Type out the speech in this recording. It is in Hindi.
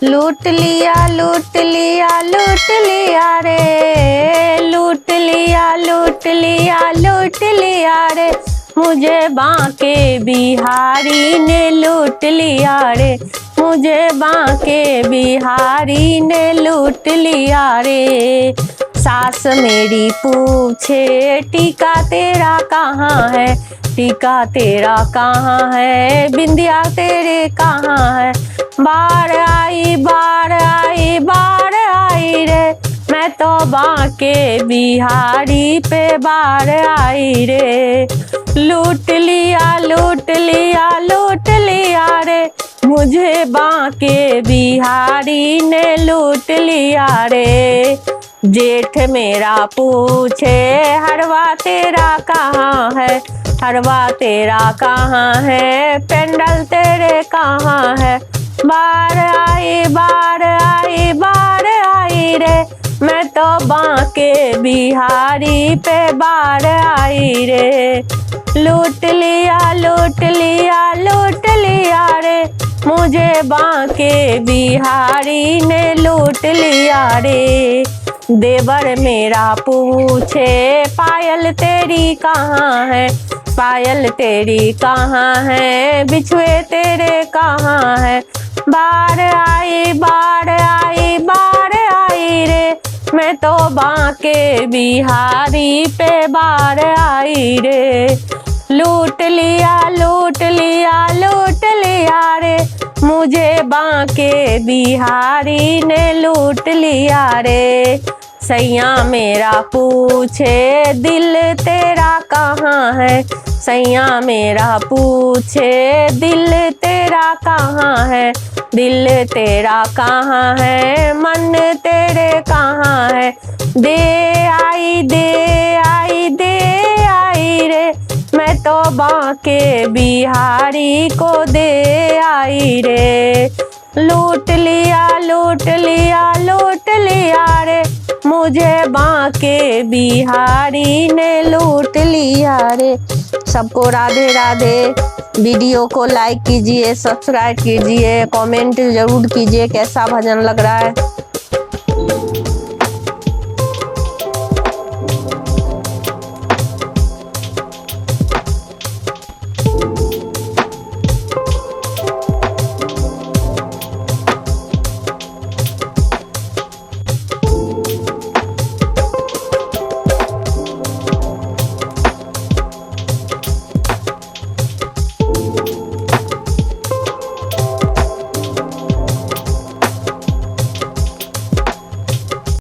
लूट लिया लूट लिया लूट लिया रे, लूट लिया लूट लिया लूट लिया रे, मुझे बांके बिहारी ने लूट लिया रे, मुझे बांके बिहारी ने लूट लिया रे। सास मेरी पूछे टीका तेरा कहाँ है, टीका तेरा कहाँ है, बिंदिया तेरे कहाँ है। बार आई बार आई बार आई रे, मैं तो बांके बिहारी पे बार आई रे। लूट लिया लूट लिया लूट लिया रे, मुझे बांके बिहारी ने लूट लिया रे। जेठ मेरा पूछे हरवा तेरा कहाँ है, हरवा तेरा कहाँ है, पेंडल तेरे कहाँ है। बार आई बार आई बार आई रे, मैं तो बांके बिहारी पे बार आई रे। लूट लिया लूट लिया लूट लिया रे, मुझे बांके बिहारी ने लूट लिया रे। देवर मेरा पूछे पायल तेरी कहाँ है, पायल तेरी कहाँ है, बिछुए तेरे कहाँ है। बार आई बार आई बार आई रे, मैं तो बांके बिहारी पे बार आई रे। लूट लिया लूट लिया लूट लिया रे, मुझे बांके बिहारी ने लूट लिया रे। सैया मेरा पूछे दिल तेरा कहाँ है, सैया मेरा पूछे दिल तेरा कहाँ है, दिल तेरा कहाँ है, मन तेरे कहाँ है। दे आई दे आई दे आई रे, मैं तो बांके बिहारी को दे आई रे। लूट लिया लूट लिया लूट लिया रे, मुझे बांके बिहारी ने लूट लिया रे। सबको राधे राधे। वीडियो को लाइक कीजिए, सब्सक्राइब कीजिए, कमेंट जरूर कीजिए कैसा भजन लग रहा है।